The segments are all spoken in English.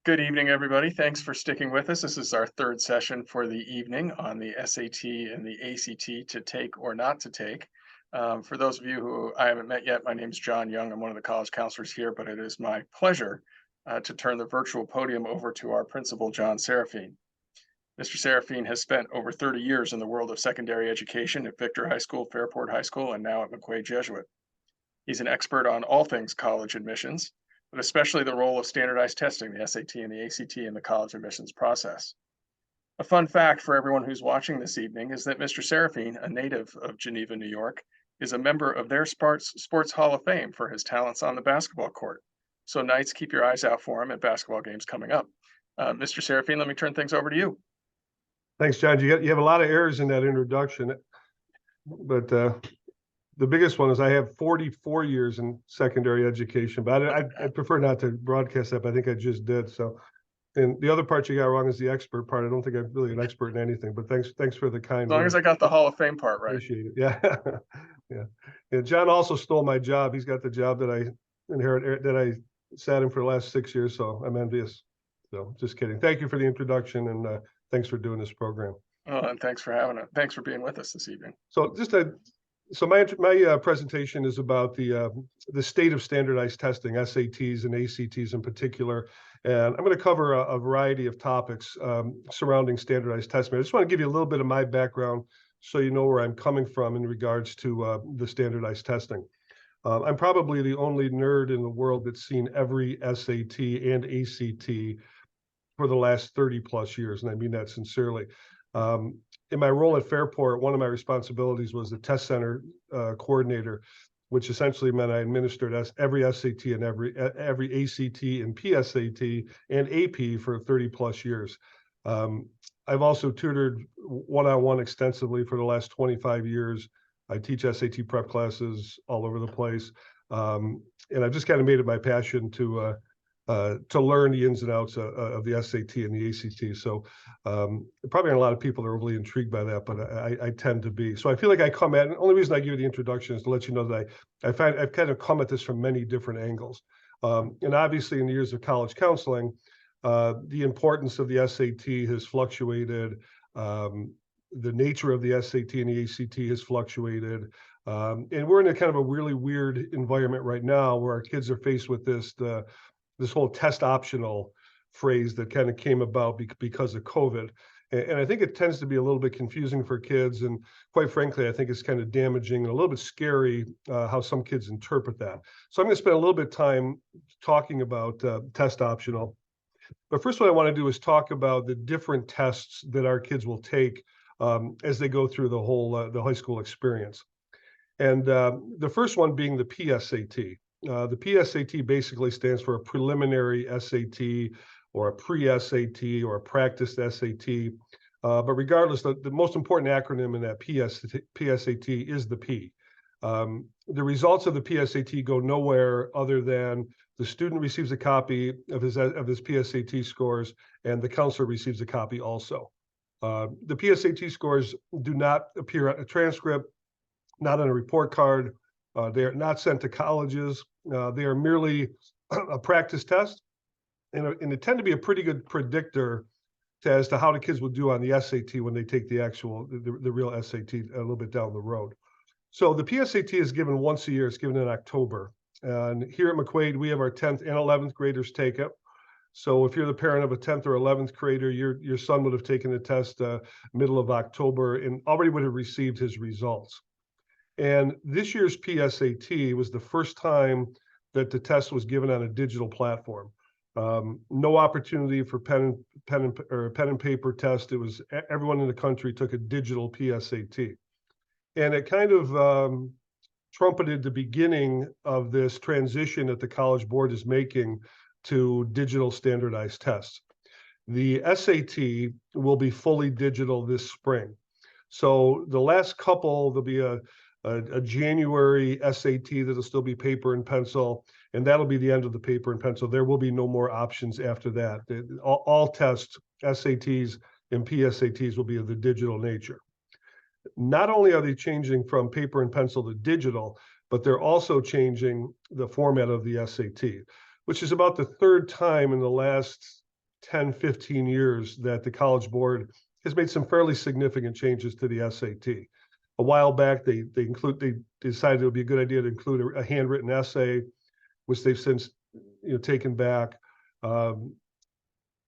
Good evening, everybody. Thanks for sticking with us. This is our third session for the evening on the SAT and the ACT to take or not to take. For those of you who I haven't met yet, my name is John Young. I'm one of the college counselors here, but it is my pleasure to turn the virtual podium over to our principal, John Serafine. Mr. Serafine has spent over 30 years in the world of secondary education at Victor High School, Fairport High School, and now at McQuaid Jesuit. He's an expert on all things college admissions, but especially the role of standardized testing, the SAT and the ACT, in the college admissions process. A fun fact for everyone who's watching this evening is that Mr. Serafine, a native of Geneva, New York, is a member of their Sports Hall of Fame for his talents on the basketball court. So, Knights, keep your eyes out for him at basketball games coming up. Mr. Serafine, let me turn things over to you. Thanks, John. You have a lot of errors in that introduction, but the biggest one is I have 44 years in secondary education, but I prefer not to broadcast that, but I think I just did. So, and the other part you got wrong is the expert part. I don't think I'm really an expert in anything, but thanks for the kind As long as I got the Hall of Fame part right. Appreciate it. Yeah. Yeah. John also stole my job. He's got the job that I inherited, that I sat in for the last 6 years, so I'm envious. So just kidding. Thank you for the introduction, and thanks for doing this program. Oh, and thanks for being with us this evening. So my presentation is about the state of standardized testing, SATs and ACTs in particular, and I'm going to cover a variety of topics surrounding standardized testing. I just want to give you a little bit of my background so you know where I'm coming from in regards to the standardized testing. I'm probably the only nerd in the world that's seen every SAT and ACT for the last 30 plus years, and I mean that sincerely. In my role at Fairport, one of my responsibilities was the test center coordinator, which essentially meant I administered every SAT and every ACT and PSAT and AP for 30 plus years. I've also tutored one-on-one extensively for the last 25 years. I teach SAT prep classes all over the place. And I've just kind of made it my passion to learn the ins and outs of the SAT and the ACT. So probably a lot of people are really intrigued by that, but I tend to be. So I feel like I come at, and the only reason I give you the introduction is to let you know that I've kind of come at this from many different angles. And obviously in the years of college counseling, the importance of the SAT has fluctuated. The nature of the SAT and the ACT has fluctuated. And we're in a kind of a really weird environment right now where our kids are faced with this whole test optional phrase that kind of came about because of COVID. And I think it tends to be a little bit confusing for kids. And quite frankly, I think it's kind of damaging and a little bit scary how some kids interpret that. So I'm going to spend a little bit of time talking about test optional. But first, what I want to do is talk about the different tests that our kids will take as they go through the high school experience. And the first one being the PSAT. The PSAT basically stands for a preliminary SAT or a pre-SAT or a practiced SAT. But regardless, the most important acronym in that PSAT is the P. The results of the PSAT go nowhere other than the student receives a copy of his PSAT scores, and the counselor receives a copy also. The PSAT scores do not appear on a transcript, not on a report card. They are not sent to colleges. They are merely a practice test, and they tend to be a pretty good predictor as to how the kids will do on the SAT when they take the real SAT a little bit down the road. So the PSAT is given once a year. It's given in October. And here at McQuaid, we have our 10th and 11th graders take it. So if you're the parent of a 10th or 11th grader, your son would have taken the test middle of October and already would have received his results. And this year's PSAT was the first time that the test was given on a digital platform. No opportunity for pen and paper test. It was everyone in the country took a digital PSAT. And it kind of trumpeted the beginning of this transition that the College Board is making to digital standardized tests. The SAT will be fully digital this spring. So the last couple, there'll be a January SAT that'll still be paper and pencil, and that'll be the end of the paper and pencil. There will be no more options after that. All tests, SATs and PSATs, will be of the digital nature. Not only are they changing from paper and pencil to digital, but they're also changing the format of the SAT, which is about the third time in the last 10, 15 years that the College Board has made some fairly significant changes to the SAT. A while back, they decided it would be a good idea to include a handwritten essay, which they've since taken back.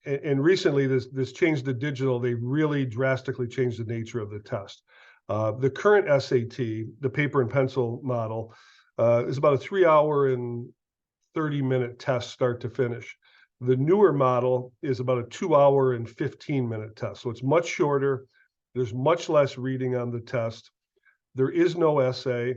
And recently, this change to digital, they really drastically changed the nature of the test. The current SAT, the paper and pencil model, is about a 3-hour and 30-minute test start to finish. The newer model is about a 2-hour and 15-minute test. So it's much shorter. There's much less reading on the test. There is no essay.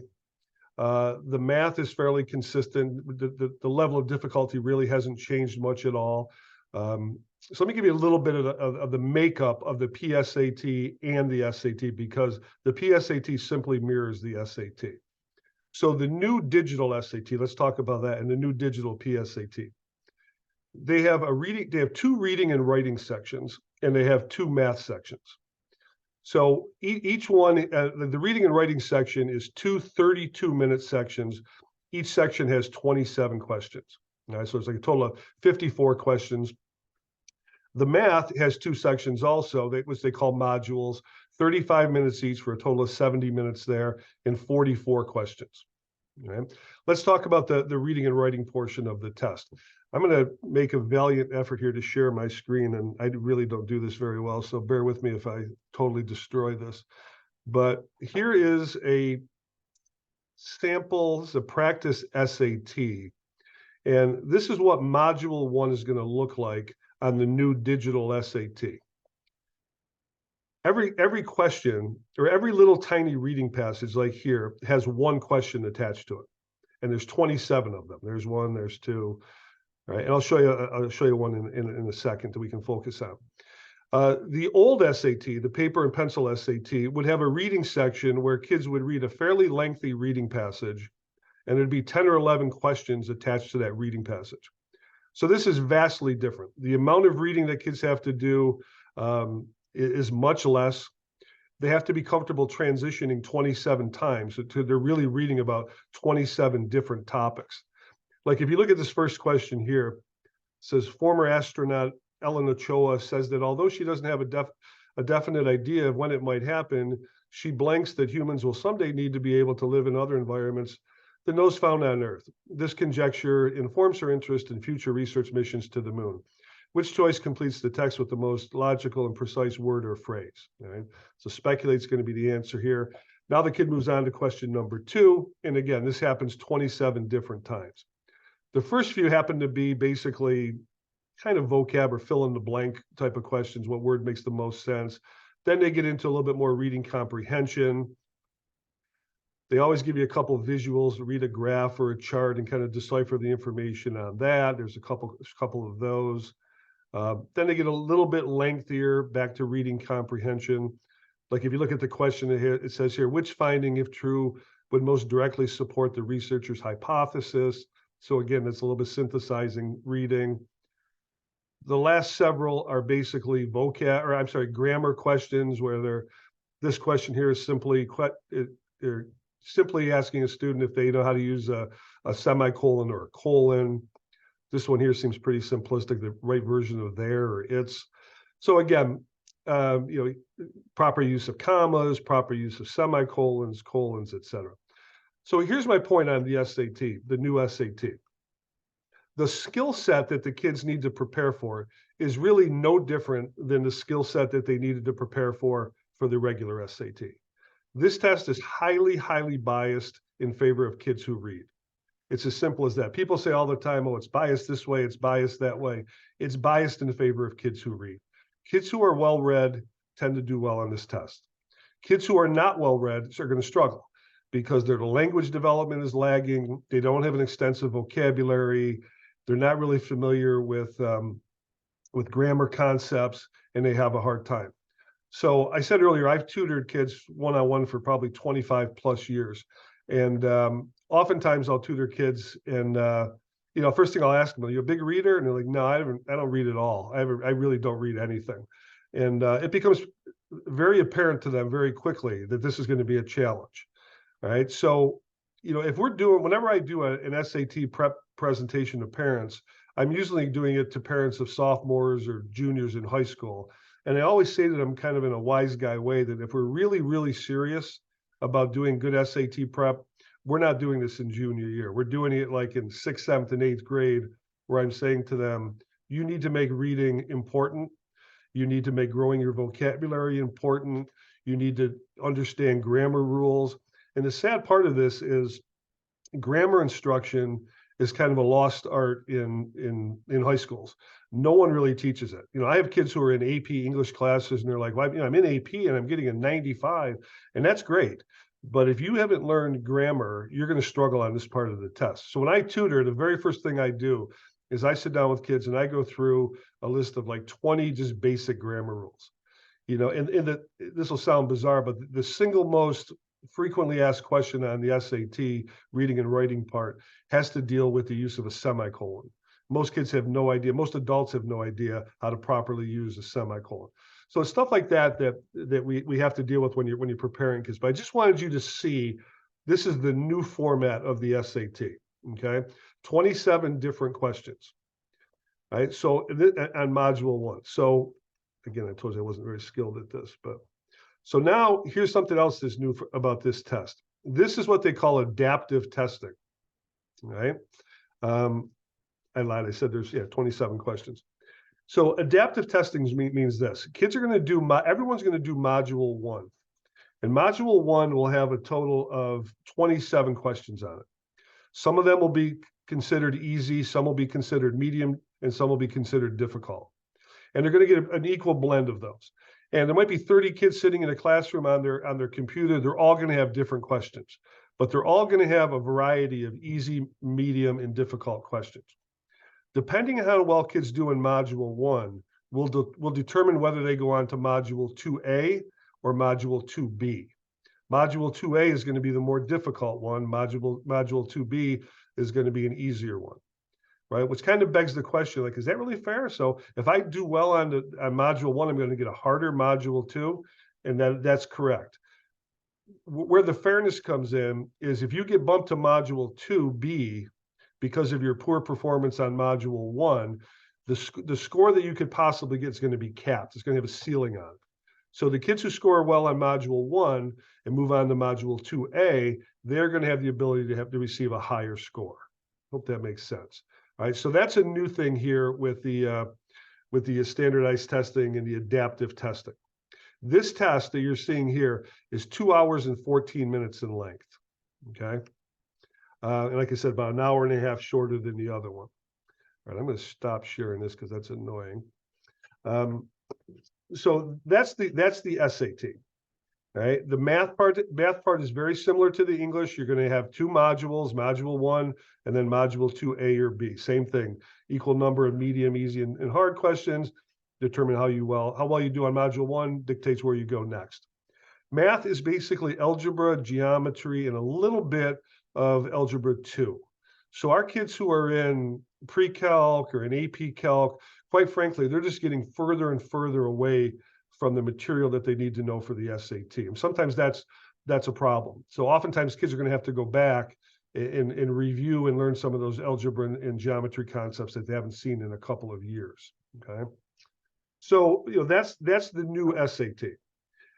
The math is fairly consistent. The level of difficulty really hasn't changed much at all. So let me give you a little bit of the makeup of the PSAT and the SAT, because the PSAT simply mirrors the SAT. So the new digital SAT, let's talk about that, and the new digital PSAT. They have two reading and writing sections, and they have two math sections. So each one, the reading and writing section is two 32-minute sections. Each section has 27 questions. All right, so it's like a total of 54 questions. The math has two sections also, which they call modules, 35 minutes each for a total of 70 minutes there, and 44 questions. Okay. Let's talk about the reading and writing portion of the test. I'm going to make a valiant effort here to share my screen, and I really don't do this very well, so bear with me if I totally destroy this. But here is a sample, a practice SAT, and this is what Module 1 is going to look like on the new digital SAT. Every question, or every little tiny reading passage like here, has one question attached to it, and there's 27 of them. There's one, there's two. All right, and I'll show you one in a second that we can focus on. The old SAT, the paper and pencil SAT, would have a reading section where kids would read a fairly lengthy reading passage, and there'd be 10 or 11 questions attached to that reading passage. So this is vastly different. The amount of reading that kids have to do is much less. They have to be comfortable transitioning 27 times. So they're really reading about 27 different topics. Like if you look at this first question here, it says former astronaut Ellen Ochoa says that although she doesn't have a definite idea of when it might happen, she blanks that humans will someday need to be able to live in other environments than those found on Earth. This conjecture informs her interest in future research missions to the moon. Which choice completes the text with the most logical and precise word or phrase? All right? So speculate's going to be the answer here. Now the kid moves on to question number 2. And again, this happens 27 different times. The first few happen to be basically kind of vocab or fill in the blank type of questions. What word makes the most sense? Then they get into a little bit more reading comprehension. They always give you a couple of visuals, read a graph or a chart and kind of decipher the information on that. There's a couple of those. Then they get a little bit lengthier, back to reading comprehension. Like if you look at the question here, it says here, which finding, if true, would most directly support the researcher's hypothesis? So again, it's a little bit synthesizing reading. The last several are basically grammar questions, where this question here is simply asking a student if they know how to use a semicolon or a colon. This one here seems pretty simplistic, the right version of there or its. So again, proper use of commas, proper use of semicolons, colons, etc. So here's my point on the SAT, the new SAT. The skill set that the kids need to prepare for is really no different than the skill set that they needed to prepare for the regular SAT. This test is highly, highly biased in favor of kids who read. It's as simple as that. People say all the time, oh, it's biased this way, it's biased that way. It's biased in favor of kids who read. Kids who are well-read tend to do well on this test. Kids who are not well-read are going to struggle because their language development is lagging. They don't have an extensive vocabulary. They're not really familiar with grammar concepts, and they have a hard time. So I said earlier, I've tutored kids one-on-one for probably 25 plus years. And oftentimes I'll tutor kids and, first thing I'll ask them, are you a big reader? And they're like, no, I don't read at all. I really don't read anything. And it becomes very apparent to them very quickly that this is going to be a challenge. All right. So, whenever I do an SAT presentation to parents, I'm usually doing it to parents of sophomores or juniors in high school. And I always say to them kind of in a wise guy way that if we're really, really serious about doing good SAT prep, we're not doing this in junior year. We're doing it like in 6th, 7th, and 8th grade, where I'm saying to them, you need to make reading important. You need to make growing your vocabulary important. You need to understand grammar rules. And the sad part of this is grammar instruction is kind of a lost art in high schools. No one really teaches it. I have kids who are in AP English classes, and they're like, well, I'm in AP and I'm getting a 95, and that's great. But if you haven't learned grammar, you're going to struggle on this part of the test. So when I tutor, the very first thing I do is I sit down with kids and I go through a list of like 20 just basic grammar rules. This will sound bizarre, but the single most frequently asked question on the SAT reading and writing part has to deal with the use of a semicolon. Most kids have no idea. Most adults have no idea how to properly use a semicolon. So it's stuff like that we have to deal with when you're preparing kids. But I just wanted you to see this is the new format of the SAT. Okay, 27 different questions. Right. So on module 1. So again, I told you I wasn't very skilled at this, but so now here's something else that's new about this test. This is what they call adaptive testing. Right. I lied. I said there's 27 questions. So adaptive testing means this. Kids are going to do, everyone's going to do module 1. And module 1 will have a total of 27 questions on it. Some of them will be considered easy, some will be considered medium, and some will be considered difficult. And they're going to get an equal blend of those. And there might be 30 kids sitting in a classroom on their computer. They're all going to have different questions, but they're all going to have a variety of easy, medium, and difficult questions. Depending on how well kids do in module 1 will determine whether they go on to module 2A or module 2B. Module 2A is going to be the more difficult one. Module 2B is going to be an easier one, right? Which kind of begs the question, like, is that really fair? So if I do well on module 1, I'm going to get a harder module 2, and that's correct. Where the fairness comes in is if you get bumped to module 2B, because of your poor performance on module 1, the score that you could possibly get is going to be capped. It's going to have a ceiling on it. So the kids who score well on module 1 and move on to module 2A, they're going to have the ability to receive a higher score. Hope that makes sense. All right, so that's a new thing here with the standardized testing and the adaptive testing. This test that you're seeing here is 2 hours and 14 minutes in length. Okay. And like I said, about an hour and a half shorter than the other one. All right, I'm going to stop sharing this because that's annoying. So that's the SAT. Right. The math part is very similar to the English. You're going to have 2 modules, module 1, and then module 2A or B. Same thing. Equal number of medium, easy, and hard questions. Determine how well you do on module 1 dictates where you go next. Math is basically algebra, geometry, and a little bit of algebra 2. So our kids who are in pre-calc or in AP calc, quite frankly, they're just getting further and further away from the material that they need to know for the SAT. And sometimes that's a problem. So oftentimes kids are going to have to go back and review and learn some of those algebra and geometry concepts that they haven't seen in a couple of years. Okay. So that's the new SAT.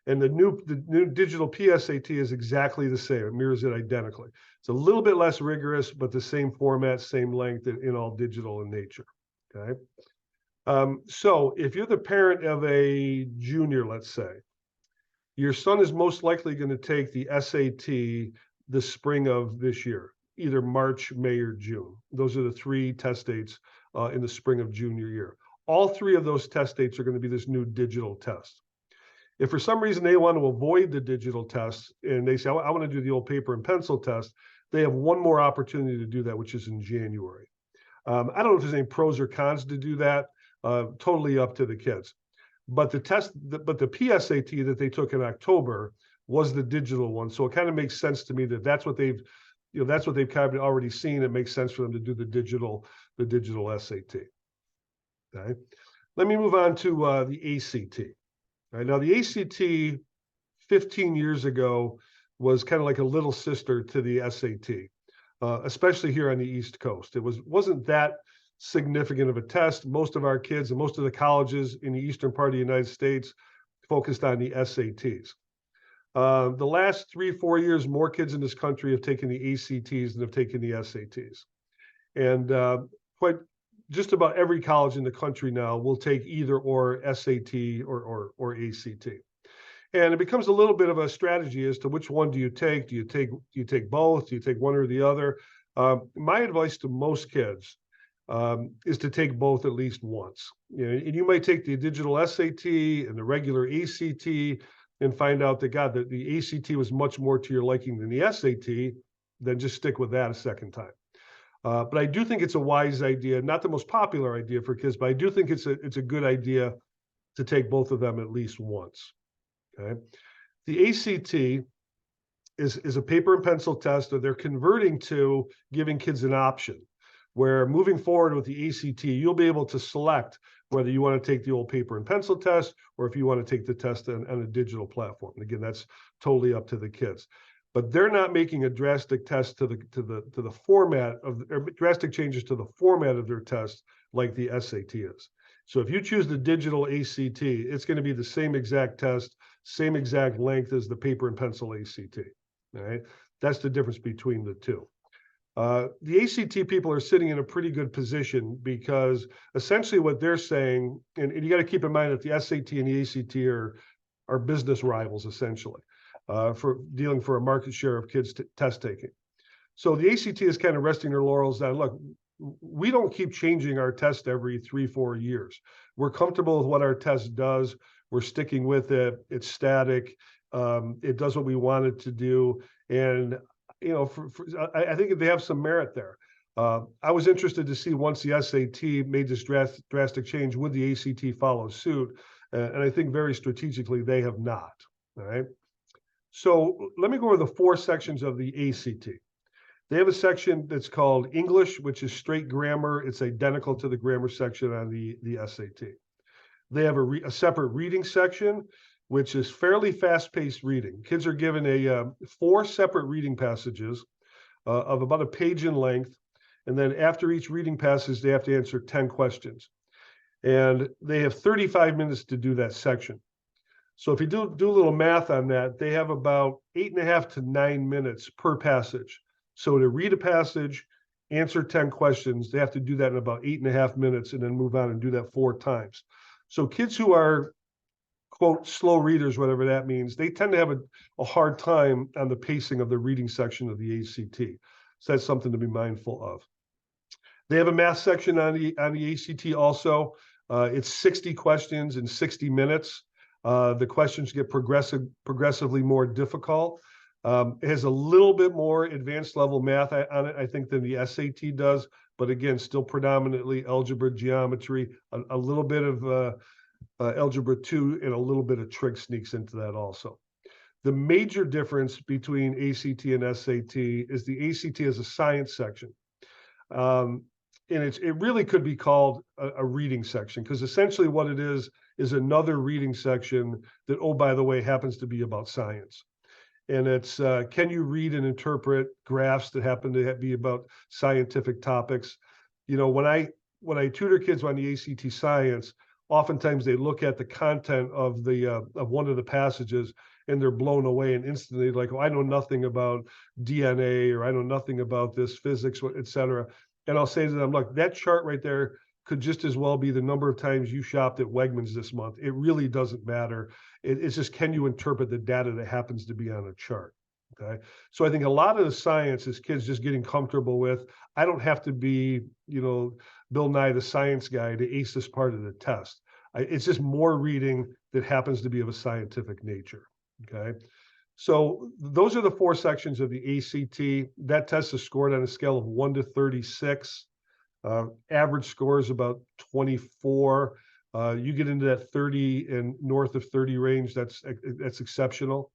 And the new digital PSAT is exactly the same. It mirrors it identically. It's a little bit less rigorous, but the same format, same length, in all digital in nature. Okay. So if you're the parent of a junior, let's say, your son is most likely going to take the SAT the spring of this year, either March, May, or June. Those are the 3 test dates in the spring of junior year. All 3 of those test dates are going to be this new digital test. If for some reason they want to avoid the digital test and they say, I want to do the old paper and pencil test, they have one more opportunity to do that, which is in January. I don't know if there's any pros or cons to do that. Totally up to the kids. But the PSAT that they took in October was the digital one. So it kind of makes sense to me that that's what they've kind of already seen. It makes sense for them to do the digital SAT. Okay. Let me move on to the ACT. Right, now, the ACT 15 years ago was kind of like a little sister to the SAT. especially here on the East Coast. It wasn't that significant of a test. Most of our kids and most of the colleges in the eastern part of the United States focused on the SATs. The last 3-4 years, more kids in this country have taken the ACTs than have taken the SATs. And quite just about every college in the country now will take either or SAT or ACT. And it becomes a little bit of a strategy as to which one do you take? Do you take both? Do you take one or the other? My advice to most kids is to take both at least once. You know, and you might take the digital SAT and the regular ACT and find out that, God, the ACT was much more to your liking than the SAT, then just stick with that a second time. But I do think it's a wise idea, not the most popular idea for kids, but I do think it's a good idea to take both of them at least once. Okay. The ACT is a paper and pencil test that they're converting to giving kids an option where moving forward with the ACT, you'll be able to select whether you want to take the old paper and pencil test or if you want to take the test on a digital platform. And again, that's totally up to the kids. But they're not making a drastic test to the format of or drastic changes to the format of their test like the SAT is. So if you choose the digital ACT, it's going to be the same exact test, same exact length as the paper and pencil ACT. All right, that's the difference between the two. The ACT people are sitting in a pretty good position because essentially what they're saying, and you got to keep in mind that the SAT and the ACT are business rivals essentially for dealing for a market share of kids test taking. So the ACT is kind of resting their laurels on, look, we don't keep changing our test every 3-4 years. We're comfortable with what our test does. We're sticking with it. It's static. It does what we want it to do. And, you know, I think they have some merit there. I was interested to see once the SAT made this drastic change, would the ACT follow suit? And I think very strategically, they have not. All right. So let me go over the 4 sections of the ACT. They have a section that's called English, which is straight grammar. It's identical to the grammar section on the SAT. They have a separate reading section, which is fairly fast-paced reading. Kids are given 4 separate reading passages of about a page in length. And then after each reading passage, they have to answer 10 questions. And they have 35 minutes to do that section. So if you do a little math on that, they have about 8.5 to 9 minutes per passage. So to read a passage, answer 10 questions, they have to do that in about 8.5 minutes and then move on and do that 4 times. So kids who are, quote, slow readers, whatever that means, they tend to have a hard time on the pacing of the reading section of the ACT. So that's something to be mindful of. They have a math section on the ACT also. It's 60 questions in 60 minutes. The questions get progressively more difficult. It has a little bit more advanced level math on it, I think, than the SAT does. But again, still predominantly algebra, geometry, a little bit of algebra 2, and a little bit of trig sneaks into that also. The major difference between ACT and SAT is the ACT has a science section. And it really could be called a reading section, because essentially what it is another reading section that, oh, by the way, happens to be about science. And it's, can you read and interpret graphs that happen to be about scientific topics? You know, when I tutor kids on the ACT science, oftentimes they look at the content of one of the passages and they're blown away and instantly like, oh, I know nothing about DNA, or I know nothing about this physics, et cetera. And I'll say to them, look, that chart right there could just as well be the number of times you shopped at Wegmans this month. It really doesn't matter. It's just, can you interpret the data that happens to be on a chart? Okay. So I think a lot of the science is kids just getting comfortable with, I don't have to be, you know, Bill Nye the science guy to ace this part of the test. It's just more reading that happens to be of a scientific nature. Okay. So those are the 4 sections of the ACT. That test is scored on a scale of 1 to 36. Average score is about 24. You get into that 30 and north of 30 range, that's exceptional.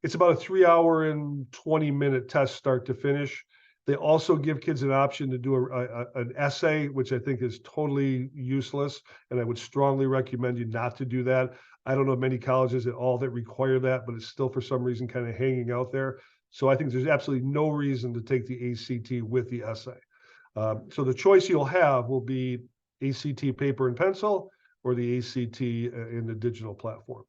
It's about a 3-hour and 20-minute test start to finish. They also give kids an option to do an essay, which I think is totally useless, and I would strongly recommend you not to do that. I don't know many colleges at all that require that, but it's still for some reason kind of hanging out there. So I think there's absolutely no reason to take the ACT with the essay. So the choice you'll have will be ACT paper and pencil or the ACT in the digital platform.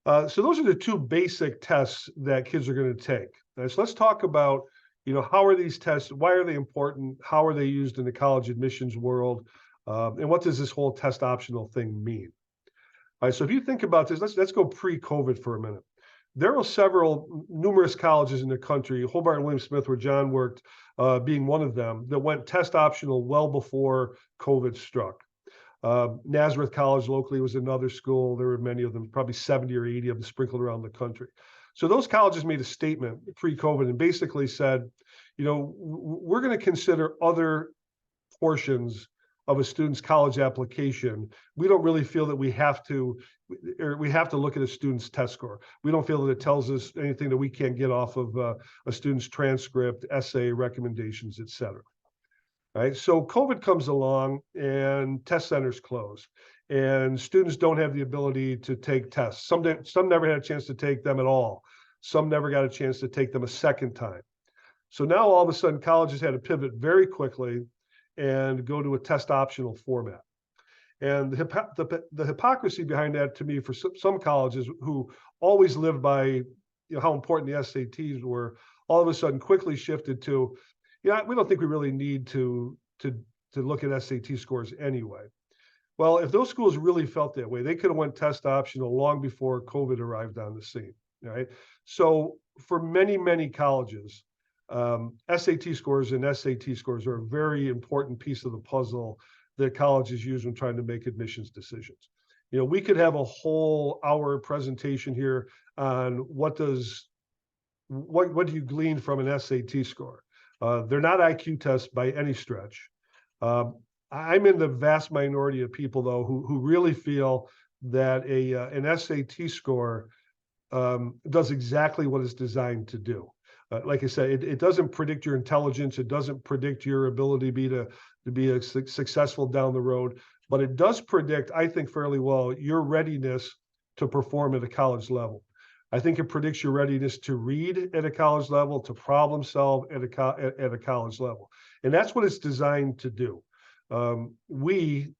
So those are the two basic tests that kids are going to take. So let's talk about, how are these tests? Why are they important? How are they used in the college admissions world? And what does this whole test optional thing mean? All right, so if you think about this, let's go pre-COVID for a minute. There are numerous colleges in the country, Hobart and William Smith, where John worked, being one of them, that went test optional well before COVID struck. Nazareth College locally was another school. There were many of them, probably 70 or 80 of them sprinkled around the country. So those colleges made a statement pre-COVID and basically said, we're going to consider other portions of a student's college application. We don't really feel that we have to look at a student's test score. We don't feel that it tells us anything that we can't get off of a student's transcript, essay, recommendations, et cetera. Right. So COVID comes along and test centers close and students don't have the ability to take tests. Some never had a chance to take them at all. Some never got a chance to take them a second time. So now all of a sudden colleges had to pivot very quickly and go to a test optional format. And the hypocrisy behind that to me for some colleges who always lived by how important the SATs were, all of a sudden quickly shifted to, we don't think we really need to look at SAT scores anyway. Well, if those schools really felt that way, they could have went test optional long before COVID arrived on the scene, right? So for many, many colleges, SAT scores and SAT scores are a very important piece of the puzzle that colleges use when trying to make admissions decisions. We could have a whole hour presentation here on what do you glean from an SAT score? They're not IQ tests by any stretch. I'm in the vast minority of people, though, who really feel that an SAT score does exactly what it's designed to do. Like I said, it doesn't predict your intelligence. It doesn't predict your ability to be successful down the road, but it does predict, I think, fairly well your readiness to perform at a college level. I think it predicts your readiness to read at a college level, to problem solve at a college level. And that's what it's designed to do. We,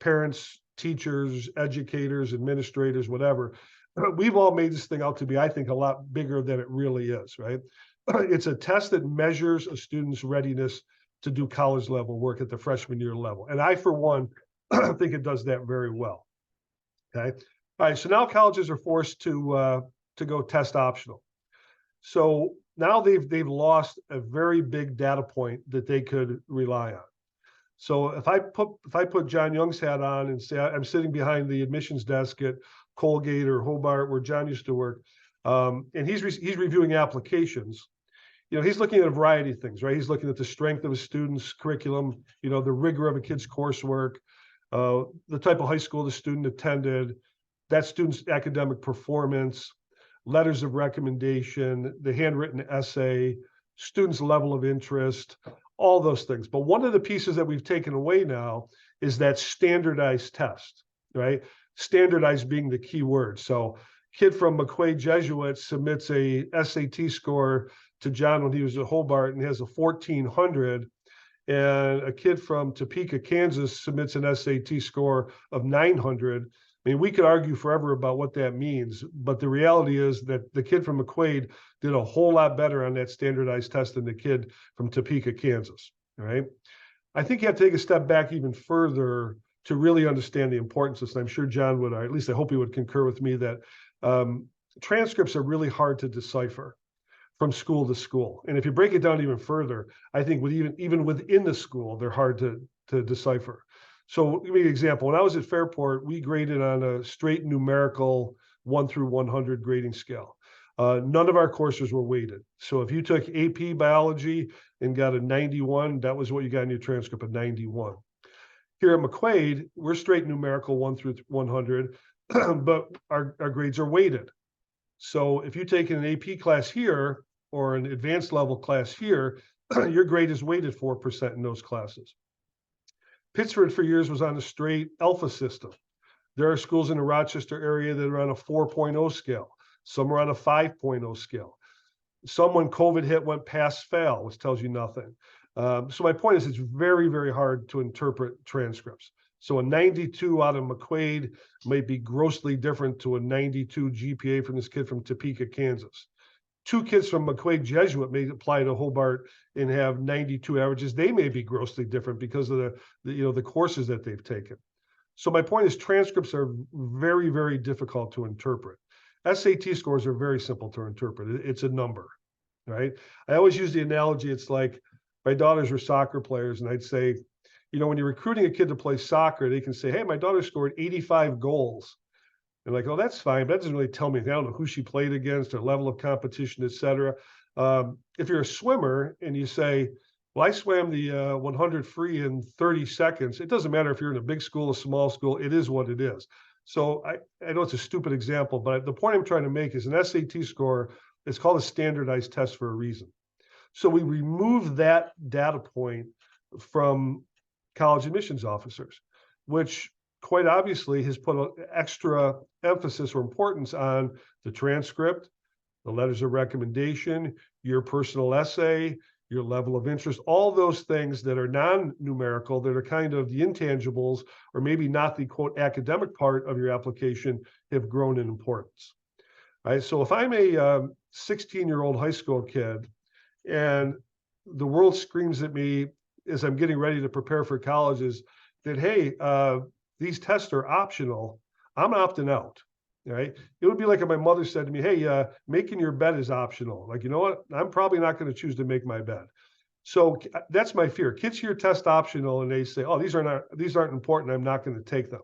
parents, teachers, educators, administrators, whatever, we've all made this thing out to be, I think, a lot bigger than it really is, right? It's a test that measures a student's readiness to do college level work at the freshman year level. And I, for one, think it does that very well. Okay. All right. So now colleges are forced to go test optional. So now they've lost a very big data point that they could rely on. So if I put John Young's hat on and say I'm sitting behind the admissions desk at Colgate or Hobart, where John used to work, and he's reviewing applications, he's looking at a variety of things, right? He's looking at the strength of a student's curriculum, the rigor of a kid's coursework, the type of high school the student attended, that student's academic performance, letters of recommendation, the handwritten essay, student's level of interest, all those things. But one of the pieces that we've taken away now is that standardized test, right? Standardized being the key word. So kid from McQuaid Jesuit submits a SAT score to John when he was at Hobart and has a 1400, and a kid from Topeka, Kansas submits an SAT score of 900. I mean, we could argue forever about what that means, but the reality is that the kid from McQuaid did a whole lot better on that standardized test than the kid from Topeka, Kansas, right? I think you have to take a step back even further to really understand the importance of this. And I'm sure John would, or at least I hope he would concur with me, that transcripts are really hard to decipher from school to school. And if you break it down even further, I think even within the school, they're hard to decipher. So give me an example. When I was at Fairport, we graded on a straight numerical 1 through 100 grading scale. None of our courses were weighted. So if you took AP biology and got a 91, that was what you got in your transcript, a 91. Here at McQuaid, we're straight numerical 1 through 100, but our grades are weighted. So if you take an AP class here or an advanced level class here, your grade is weighted 4% in those classes. Pittsford for years was on a straight alpha system. There are schools in the Rochester area that are on a 4.0 scale. Some are on a 5.0 scale. Someone COVID hit went pass fail, which tells you nothing. So my point is, it's very, very hard to interpret transcripts. So a 92 out of McQuaid might be grossly different to a 92 GPA from this kid from Topeka, Kansas. Two kids from McQuaid Jesuit may apply to Hobart and have 92 averages. They may be grossly different because of the courses that they've taken. So my point is, transcripts are very, very difficult to interpret. SAT scores are very simple to interpret. It's a number, right? I always use the analogy. It's like my daughters were soccer players, and I'd say, when you're recruiting a kid to play soccer, they can say, hey, my daughter scored 85 goals. And like, oh, that's fine, but that doesn't really tell me anything. I don't know who she played against, her level of competition, et cetera. If you're a swimmer and you say, well, I swam the 100 free in 30 seconds, it doesn't matter if you're in a big school, a small school, it is what it is. So I know it's a stupid example, but the point I'm trying to make is an SAT score, it's called a standardized test for a reason. So we remove that data point from college admissions officers, which quite obviously has put an extra emphasis or importance on the transcript, the letters of recommendation, your personal essay, your level of interest, all those things that are non-numerical, that are kind of the intangibles, or maybe not the quote academic part of your application, have grown in importance. Right? So if I'm a 16-year-old high school kid and the world screams at me as I'm getting ready to prepare for colleges that, hey, these tests are optional, I'm opting out, right? It would be like if my mother said to me, hey, making your bed is optional. Like, you know what? I'm probably not going to choose to make my bed. So that's my fear. Kids hear test optional and they say, oh, these aren't important, I'm not going to take them.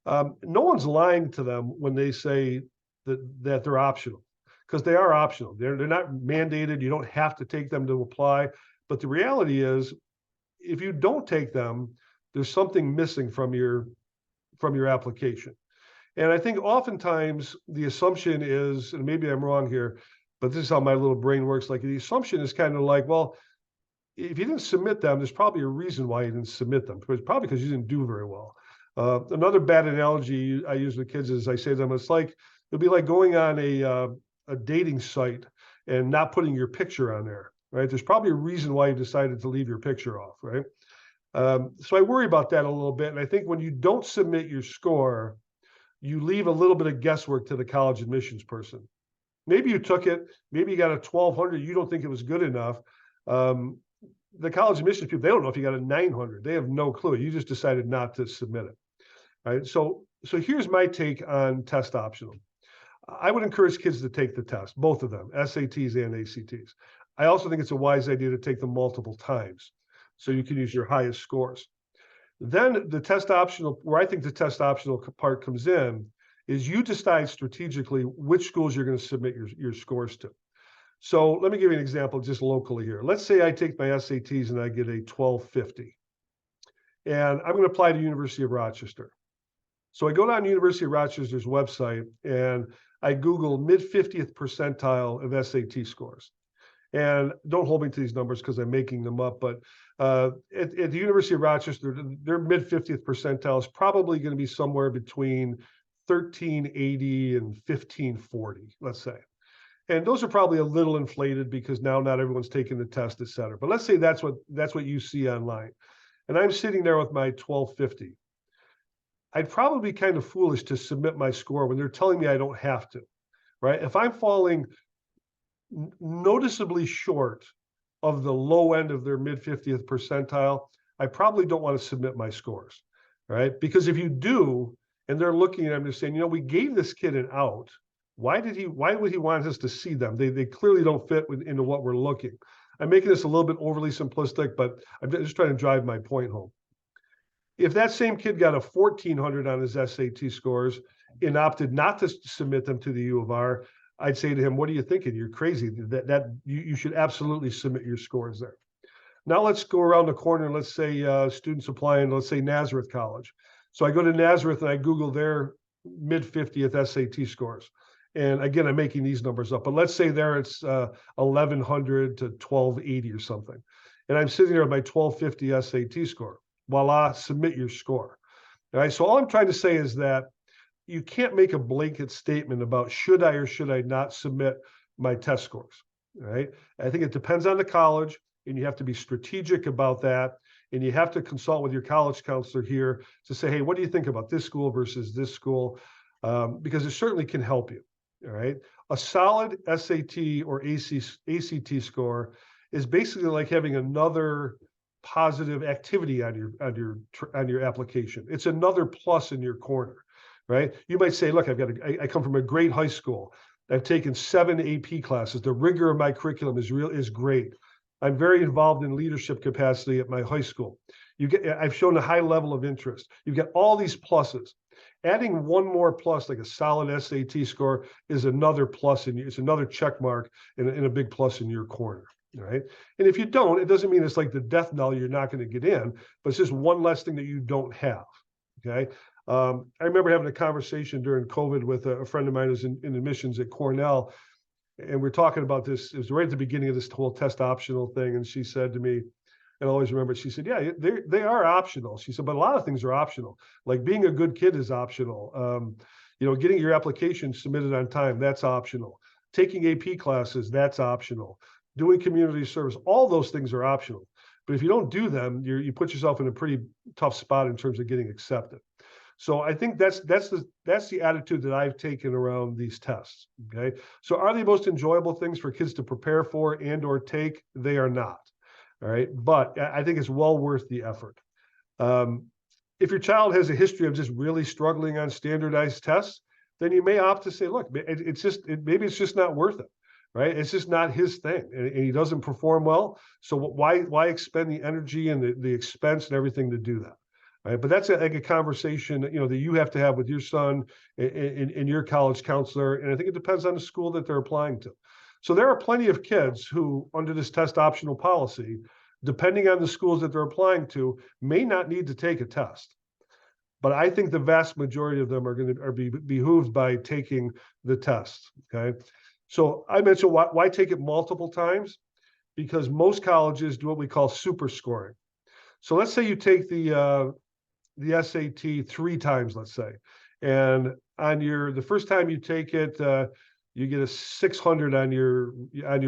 No one's lying to them when they say that they're optional, because they are optional. They're not mandated. You don't have to take them to apply. But the reality is, if you don't take them, there's something missing from your application. And I think oftentimes the assumption is, and maybe I'm wrong here, but this is how my little brain works. Like, the assumption is kind of like, well, if you didn't submit them, there's probably a reason why you didn't submit them. It's probably because you didn't do very well. Another bad analogy I use with kids is I say to them, it'd be like going on a dating site and not putting your picture on there, right? There's probably a reason why you decided to leave your picture off, right? So I worry about that a little bit. And I think when you don't submit your score, you leave a little bit of guesswork to the college admissions person. Maybe you took it, maybe you got a 1200, you don't think it was good enough. The college admissions people, they don't know if you got a 900. They have no clue. You just decided not to submit it. Right? So here's my take on test optional. I would encourage kids to take the test, both of them, SATs and ACTs. I also think it's a wise idea to take them multiple times, so you can use your highest scores. Then the test optional, where I think the test optional part comes in, is you decide strategically which schools you're going to submit your scores to. So let me give you an example just locally here. Let's say I take my SATs and I get a 1250. And I'm going to apply to University of Rochester. So I go down University of Rochester's website and I Google mid-50th percentile of SAT scores. And don't hold me to these numbers because I'm making them up, but at the University of Rochester, their mid-50th percentile is probably going to be somewhere between 1380 and 1540, let's say. And those are probably a little inflated because now not everyone's taking the test, et cetera. But let's say that's what you see online. And I'm sitting there with my 1250. I'd probably be kind of foolish to submit my score when they're telling me I don't have to, right? If I'm falling noticeably short of the low end of their mid-50th percentile, I probably don't want to submit my scores, right? Because if you do, and they're looking at them and saying, we gave this kid an out. Why would he want us to see them? They clearly don't fit into what we're looking. I'm making this a little bit overly simplistic, but I'm just trying to drive my point home. If that same kid got a 1400 on his SAT scores and opted not to submit them to the U of R, I'd say to him, what are you thinking? You're crazy. You should absolutely submit your scores there. Now let's go around the corner and let's say students applying, let's say Nazareth College. So I go to Nazareth and I Google their mid-50th SAT scores. And again, I'm making these numbers up, but let's say there it's 1100 to 1280 or something. And I'm sitting there with my 1250 SAT score. Voila, submit your score. All right. So all I'm trying to say is that you can't make a blanket statement about should I or should I not submit my test scores. right? I think it depends on the college, and you have to be strategic about that. And you have to consult with your college counselor here to say, hey, what do you think about this school versus this school? Because it certainly can help you. All right. A solid SAT or ACT score is basically like having another positive activity on your application. It's another plus in your corner, right? You might say, look, I come from a great high school. I've taken 7 AP classes. The rigor of my curriculum is great. I'm very involved in leadership capacity at my high school. I've shown a high level of interest. You've got all these pluses. Adding one more plus, like a solid SAT score, is another plus, and it's another check mark and a big plus in your corner. Right. And if you don't, it doesn't mean it's like the death knell, you're not going to get in, but it's just one less thing that you don't have. Okay. I remember having a conversation during COVID with a friend of mine who's in admissions at Cornell, and we're talking about this. It was right at the beginning of this whole test optional thing. And she said to me, and I always remember, she said, yeah, they are optional. She said, but a lot of things are optional. Like being a good kid is optional. Getting your application submitted on time, that's optional. Taking AP classes, that's optional. Doing community service, all those things are optional. But if you don't do them, you put yourself in a pretty tough spot in terms of getting accepted. So I think that's the attitude that I've taken around these tests. Okay. So are they most enjoyable things for kids to prepare for and or take? They are not. All right. But I think it's well worth the effort. If your child has a history of just really struggling on standardized tests, then you may opt to say, look, maybe it's just not worth it. Right. It's just not his thing, and he doesn't perform well. So why expend the energy and the expense and everything to do that? Right. But that's like a conversation, that you have to have with your son and your college counselor. And I think it depends on the school that they're applying to. So there are plenty of kids who, under this test optional policy, depending on the schools that they're applying to, may not need to take a test. But I think the vast majority of them are be behooved by taking the test. Okay. So I mentioned why take it multiple times? Because most colleges do what we call super scoring. So let's say you take the SAT 3 times, let's say, and on the first time you take it, you get a 600 on your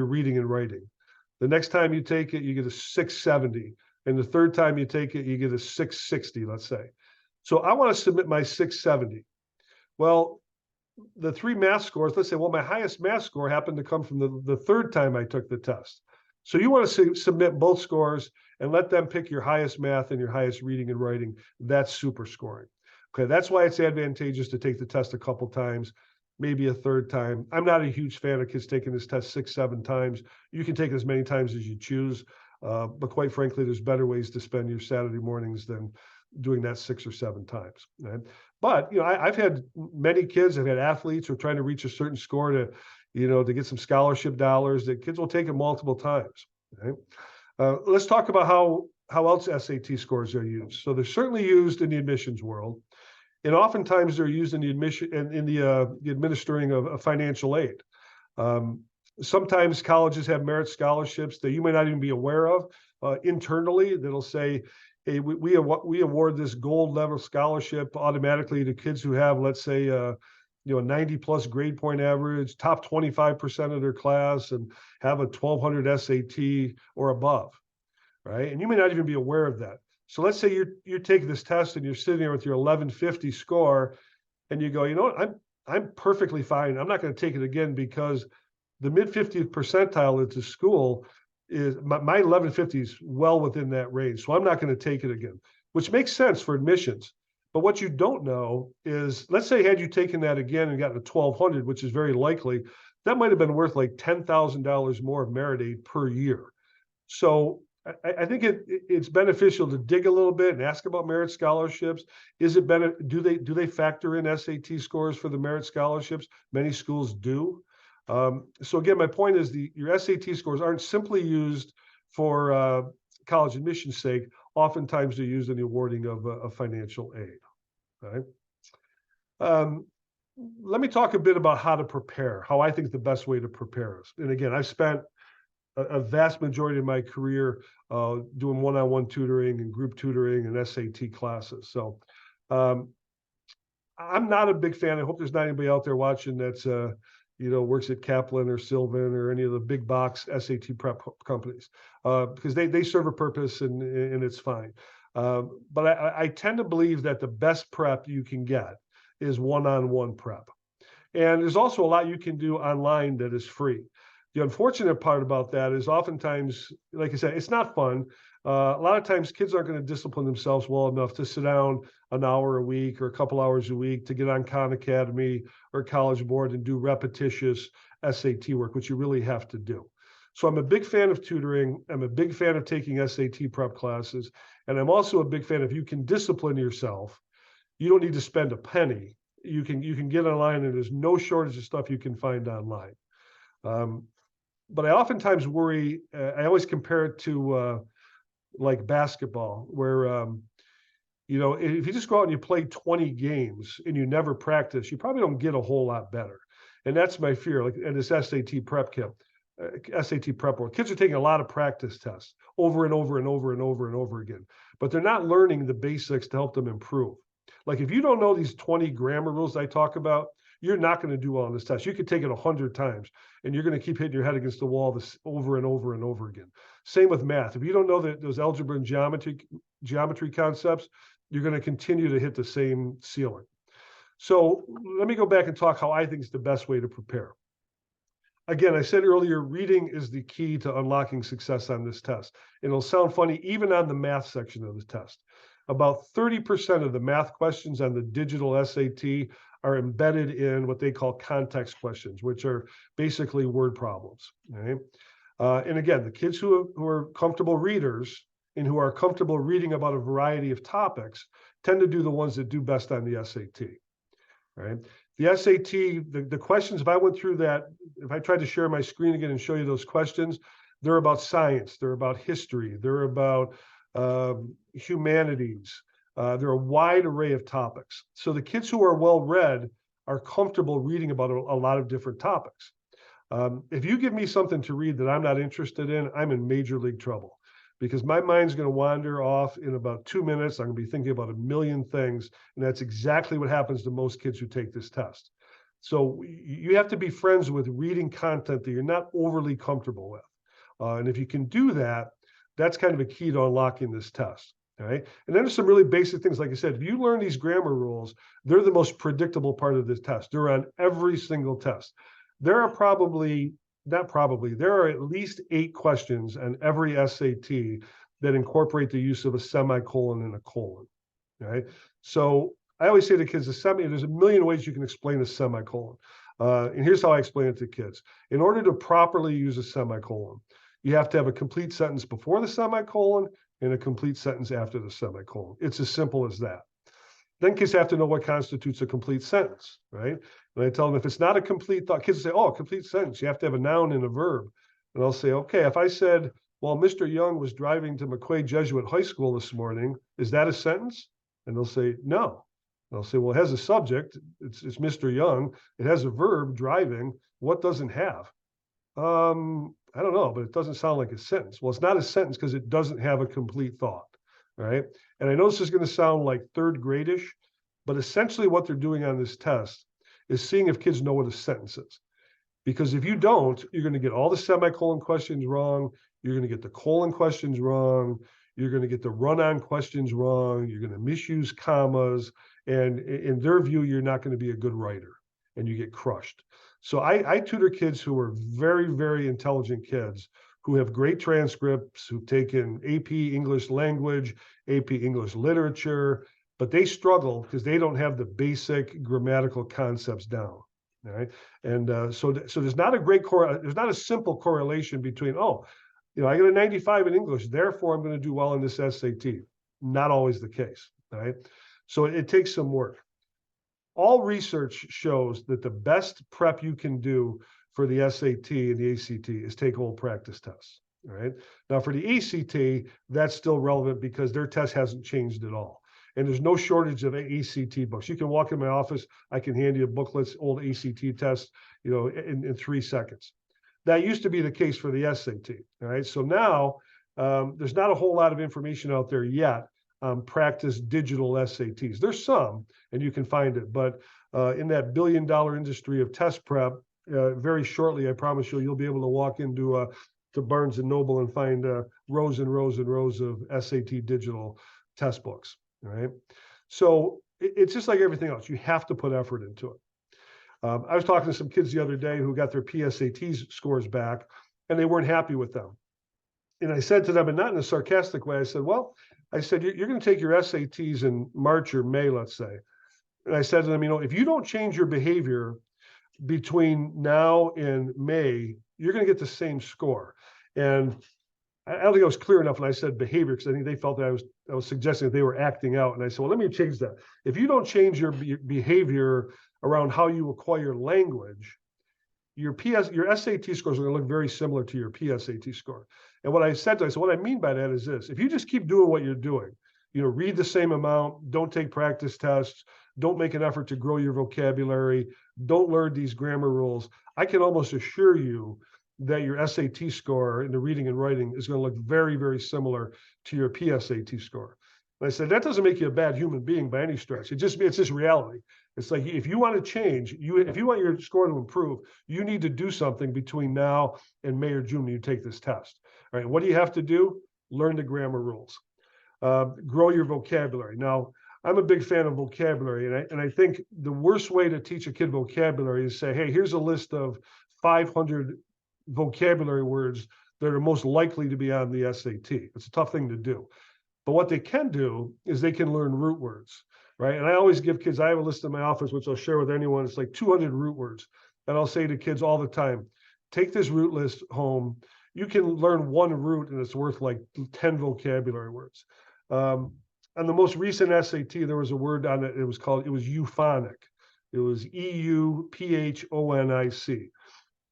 reading and writing. The next time you take it, you get a 670, and the third time you take it, you get a 660, let's say. So I want to submit my 670. Well, the 3 math scores, let's say, well, my highest math score happened to come from the third time I took the test. So you want to submit both scores and let them pick your highest math and your highest reading and writing. That's super scoring. Okay, that's why it's advantageous to take the test a couple times, maybe a third time. I'm not a huge fan of kids taking this test 6, 7 times. You can take it as many times as you choose, but quite frankly, there's better ways to spend your Saturday mornings than doing that 6 or 7 times. Right? But I've had many kids, I've had athletes who are trying to reach a certain score to get some scholarship dollars. That kids will take it multiple times. Right? Let's talk about how else SAT scores are used. So they're certainly used in the admissions world, and oftentimes they're used in the the administering of financial aid. Sometimes colleges have merit scholarships that you may not even be aware of internally. That'll say, hey, we award this gold level scholarship automatically to kids who have, let's say, a 90 plus grade point average, top 25% of their class, and have a 1200 SAT or above, right? And you may not even be aware of that. So let's say you're taking this test and you're sitting there with your 1150 score, and you go, I'm perfectly fine. I'm not going to take it again because the mid 50th percentile at the school is my 1150 is well within that range. So I'm not going to take it again, which makes sense for admissions. But what you don't know is, let's say, had you taken that again and gotten a 1200, which is very likely, that might have been worth like $10,000 more of merit aid per year. So I think it's beneficial to dig a little bit and ask about merit scholarships. Is it better? Do they factor in SAT scores for the merit scholarships? Many schools do. So again, my point is your SAT scores aren't simply used for college admission's sake. Oftentimes they're used in the awarding of financial aid. Right? Let me talk a bit about how to prepare, how I think the best way to prepare is. And again, I've spent a vast majority of my career doing one-on-one tutoring and group tutoring and SAT classes. So I'm not a big fan. I hope there's not anybody out there watching that's works at Kaplan or Sylvan or any of the big box SAT prep companies, because they serve a purpose and it's fine. But I tend to believe that the best prep you can get is one-on-one prep. And there's also a lot you can do online that is free. The unfortunate part about that is oftentimes, like I said, it's not fun. A lot of times kids aren't going to discipline themselves well enough to sit down an hour a week or a couple hours a week to get on Khan Academy or College Board and do repetitious SAT work, which you really have to do. So I'm a big fan of tutoring. I'm a big fan of taking SAT prep classes. And I'm also a big fan if you can discipline yourself, you don't need to spend a penny. You can get online and there's no shortage of stuff you can find online. But I oftentimes worry, I always compare it to like basketball, where, if you just go out and you play 20 games and you never practice, you probably don't get a whole lot better. And that's my fear, like in this SAT prep camp. SAT prep world. Kids are taking a lot of practice tests over and over and over and over and over again, but they're not learning the basics to help them improve. Like if you don't know these 20 grammar rules I talk about, you're not going to do well on this test. You could take it 100 times and you're going to keep hitting your head against the wall this over and over and over again. Same with math. If you don't know those algebra and geometry concepts, you're going to continue to hit the same ceiling. So let me go back and talk how I think is the best way to prepare. Again, I said earlier, reading is the key to unlocking success on this test. And it'll sound funny, even on the math section of the test. About 30% of the math questions on the digital SAT are embedded in what they call context questions, which are basically word problems. Right? And again, the kids who are comfortable readers and who are comfortable reading about a variety of topics tend to do the ones that do best on the SAT. Right? The SAT, the questions, if I went through that, if I tried to share my screen again and show you those questions, they're about science, they're about history, they're about humanities. They're a wide array of topics. So the kids who are well-read are comfortable reading about a lot of different topics. If you give me something to read that I'm not interested in, I'm in major league trouble, because my mind's going to wander off in about 2 minutes. I'm going to be thinking about a million things. And that's exactly what happens to most kids who take this test. So you have to be friends with reading content that you're not overly comfortable with. And if you can do that, that's kind of a key to unlocking this test. All right. And then there's some really basic things. Like I said, if you learn these grammar rules, they're the most predictable part of this test. They're on every single test. There are there are at least 8 questions on every SAT that incorporate the use of a semicolon and a colon. Right. So I always say to kids, there's a million ways you can explain a semicolon. And here's how I explain it to kids. In order to properly use a semicolon, you have to have a complete sentence before the semicolon and a complete sentence after the semicolon. It's as simple as that. Then kids have to know what constitutes a complete sentence, right? And I tell them if it's not a complete thought, kids say, oh, a complete sentence, you have to have a noun and a verb. And I'll say, okay, if I said, well, Mr. Young was driving to McQuaid Jesuit High School this morning, is that a sentence? And they'll say, no. And I'll say, well, it has a subject, it's Mr. Young. It has a verb, driving. What doesn't have? I don't know, but it doesn't sound like a sentence. Well, it's not a sentence because it doesn't have a complete thought, right? And I know this is going to sound like third gradish, but essentially what they're doing on this test is seeing if kids know what a sentence is. Because if you don't, you're going to get all the semicolon questions wrong. You're going to get the colon questions wrong. You're going to get the run-on questions wrong. You're going to misuse commas. And in their view, you're not going to be a good writer and you get crushed. So I tutor kids who are very, very intelligent kids who have great transcripts, who've taken AP English language, AP English literature, but they struggle because they don't have the basic grammatical concepts down. All right. And so there's not there's not a simple correlation between, I got a 95 in English, therefore I'm going to do well in this SAT. Not always the case. All right. So it takes some work. All research shows that the best prep you can do for the SAT and the ACT is take whole practice tests. All right. Now for the ACT, that's still relevant because their test hasn't changed at all. And there's no shortage of ACT books. You can walk in my office, I can hand you booklets, old ACT tests, in 3 seconds. That used to be the case for the SAT. All right. So now there's not a whole lot of information out there yet on practice digital SATs. There's some, and you can find it, but in that $1 billion industry of test prep, very shortly, I promise you'll be able to walk into to Barnes and Noble and find rows and rows and rows of SAT digital test books. All right. So it's just like everything else. You have to put effort into it. I was talking to some kids the other day who got their PSAT scores back and they weren't happy with them. And I said to them, and not in a sarcastic way, I said, well, I said, you're going to take your SATs in March or May, let's say. And I said to them, if you don't change your behavior between now and May, you're going to get the same score. And I don't think I was clear enough when I said behavior, because I think they felt that I was suggesting that they were acting out. And I said, well, let me change that. If you don't change your behavior around how you acquire language, your SAT scores are going to look very similar to your PSAT score. And what I said what I mean by that is this: if you just keep doing what you're doing, read the same amount, don't take practice tests, don't make an effort to grow your vocabulary, don't learn these grammar rules, I can almost assure you that your SAT score in the reading and writing is going to look very, very similar to your PSAT score. And I said, that doesn't make you a bad human being by any stretch. It's just reality. It's like, if you want to change, if you want your score to improve, you need to do something between now and May or June when you take this test. All right. What do you have to do? Learn the grammar rules. Grow your vocabulary. Now, I'm a big fan of vocabulary, and I think the worst way to teach a kid vocabulary is say, hey, here's a list of 500 vocabulary words that are most likely to be on the SAT. It's a tough thing to do. But what they can do is they can learn root words, right? And I always give kids, I have a list in my office, which I'll share with anyone. It's like 200 root words. And I'll say to kids all the time, take this root list home. You can learn one root and it's worth like 10 vocabulary words. On the most recent SAT, there was a word on it. It was euphonic. It was EUPHONIC.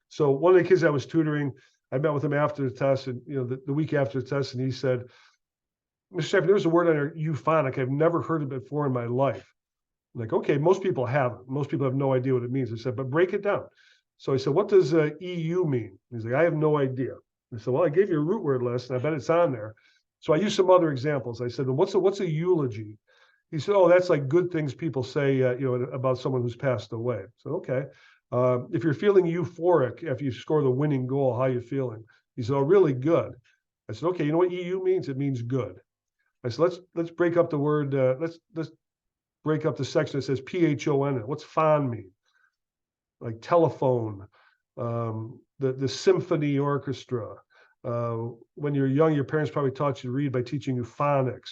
So one of the kids I was tutoring, I met with him after the test, and the week after the test, and he said, Mr. Shepard, there's a word on there, euphonic. I've never heard of it before in my life. I'm like, okay, most people haven't. Most people have no idea what it means. I said, but break it down. So I said, what does EU mean? He's like, I have no idea. I said, well, I gave you a root word list, and I bet it's on there. So I used some other examples. I said, well, what's a eulogy? He said, oh, that's like good things people say, about someone who's passed away. I said, okay. If you're feeling euphoric after you score the winning goal, how are you feeling? He said, oh, really good. I said, okay, you know what EU means? It means good. I said, let's break up the word. Let's break up the section that says PHON. What's phon mean? Like telephone, the symphony orchestra. When you're young, your parents probably taught you to read by teaching you phonics.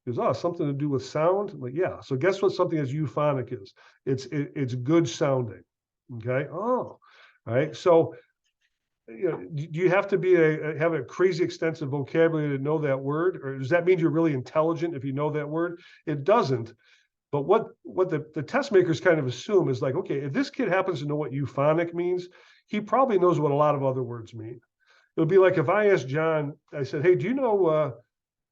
He goes, oh, something to do with sound? I'm like, yeah. So guess what something as euphonic is? It's good sounding. Okay. Oh, all right. So, do you have to have a crazy extensive vocabulary to know that word? Or does that mean you're really intelligent if you know that word? It doesn't. But what the test makers kind of assume is like, okay, if this kid happens to know what euphonic means, he probably knows what a lot of other words mean. It would be like if I asked John, I said, hey, do you know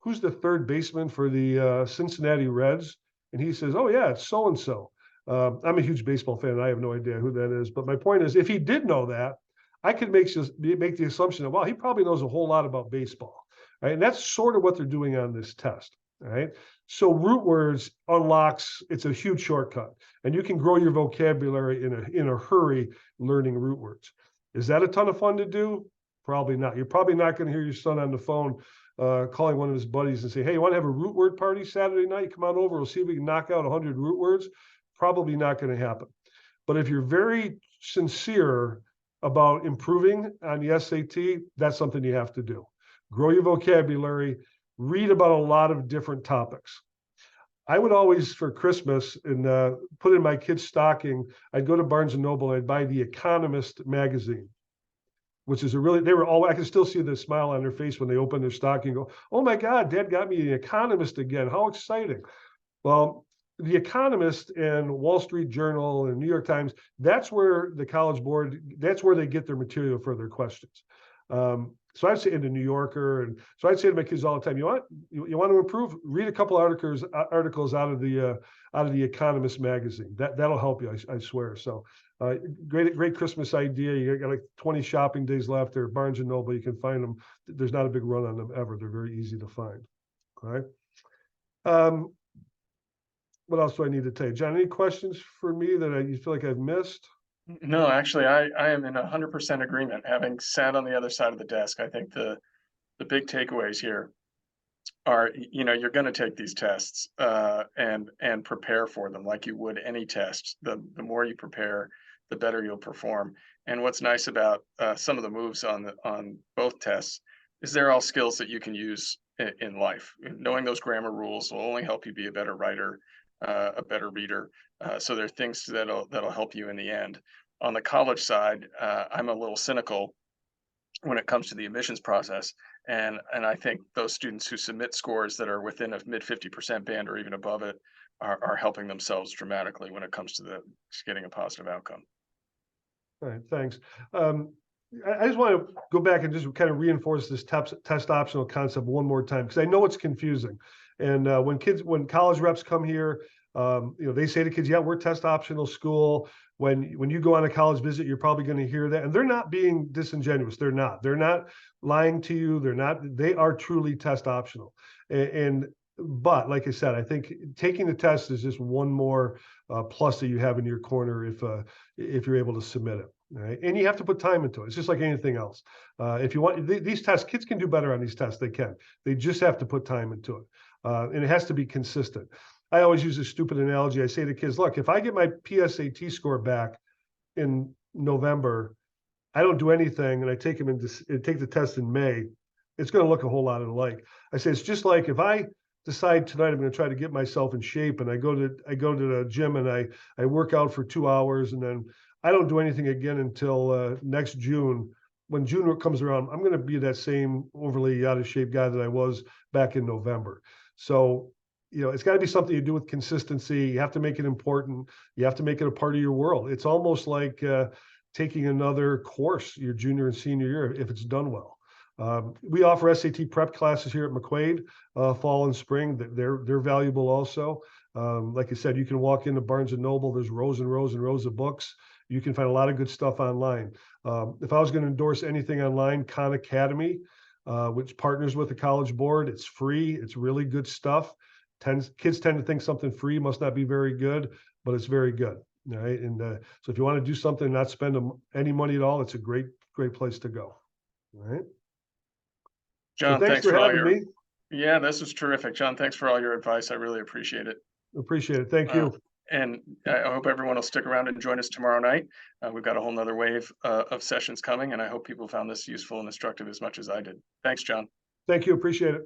who's the third baseman for the Cincinnati Reds? And he says, oh, yeah, it's so-and-so. I'm a huge baseball fan. And I have no idea who that is. But my point is, if he did know that, I could make the assumption that, well, he probably knows a whole lot about baseball. Right? And that's sort of what they're doing on this test. All right. So root words it's a huge shortcut. And you can grow your vocabulary in a hurry learning root words. Is that a ton of fun to do? Probably not. You're probably not going to hear your son on the phone calling one of his buddies and say, hey, you want to have a root word party Saturday night? Come on over. We'll see if we can knock out 100 root words. Probably not going to happen. But if you're very sincere about improving on the SAT, that's something you have to do. Grow your vocabulary, read about a lot of different topics. I would always, for Christmas, and put in my kids' stocking, I'd go to Barnes and Noble and I'd buy The Economist magazine, which is I can still see the smile on their face when they open their stocking and go, oh my God, Dad got me The Economist again. How exciting. Well, The Economist and Wall Street Journal and New York Times, that's where the College Board, that's where they get their material for their questions. So I'd say in the New Yorker, and so I'd say to my kids all the time, you want to improve? Read a couple articles out of the Economist magazine. That'll help you, I swear. So great Christmas idea. You got like 20 shopping days left. There, Barnes and Noble, you can find them. There's not a big run on them ever. They're very easy to find. All right. What else do I need to tell you? John, any questions for me that you feel like I've missed? No, actually, I am in 100% agreement. Having sat on the other side of the desk, I think the big takeaways here are, you're going to take these tests and prepare for them like you would any test. The more you prepare, the better you'll perform. And what's nice about some of the moves on both tests is they're all skills that you can use in life. Knowing those grammar rules will only help you be a better writer, a better reader. So there are things that'll help you in the end. On the college side, I'm a little cynical when it comes to the admissions process. And I think those students who submit scores that are within a mid 50% band or even above it are helping themselves dramatically when it comes to getting a positive outcome. All right, thanks. I just want to go back and just kind of reinforce this test optional concept one more time, because I know it's confusing. And when college reps come here, they say to kids, "Yeah, we're test optional school." When you go on a college visit, you're probably going to hear that, and they're not being disingenuous. They're not. They're not lying to you. They're not. They are truly test optional. But like I said, I think taking the test is just one more plus that you have in your corner if you're able to submit it. Right? And you have to put time into it. It's just like anything else. If you want these tests, kids can do better on these tests. They can. They just have to put time into it, and it has to be consistent. I always use a stupid analogy. I say to kids, "Look, if I get my PSAT score back in November, I don't do anything, and I take the test in May, it's going to look a whole lot alike." I say it's just like if I decide tonight I'm going to try to get myself in shape, and I go to the gym and I work out for 2 hours, and then I don't do anything again until next June. When June comes around, I'm going to be that same overly out of shape guy that I was back in November. So it's got to be something you do with consistency. You have to make it important. You have to make it a part of your world. It's almost like taking another course your junior and senior year if it's done well. We offer SAT prep classes here at McQuaid, fall and spring. They're valuable also. Like I said, you can walk into Barnes and Noble. There's rows and rows and rows of books. You can find a lot of good stuff online. If I was going to endorse anything online, Khan Academy, which partners with the College Board, it's free. It's really good stuff. Kids tend to think something free must not be very good, but it's very good. Right. And so if you want to do something and not spend any money at all, it's a great place to go. All right. So John, thanks thanks for for all having your me. Yeah, this was terrific. John, thanks for all your advice. I really appreciate it. Appreciate it. Thank Uh, you. and I hope everyone will stick around and join us tomorrow night. We've got a whole nother wave of sessions coming, and I hope people found this useful and instructive as much as I did. Thanks, John. Thank you. Appreciate it.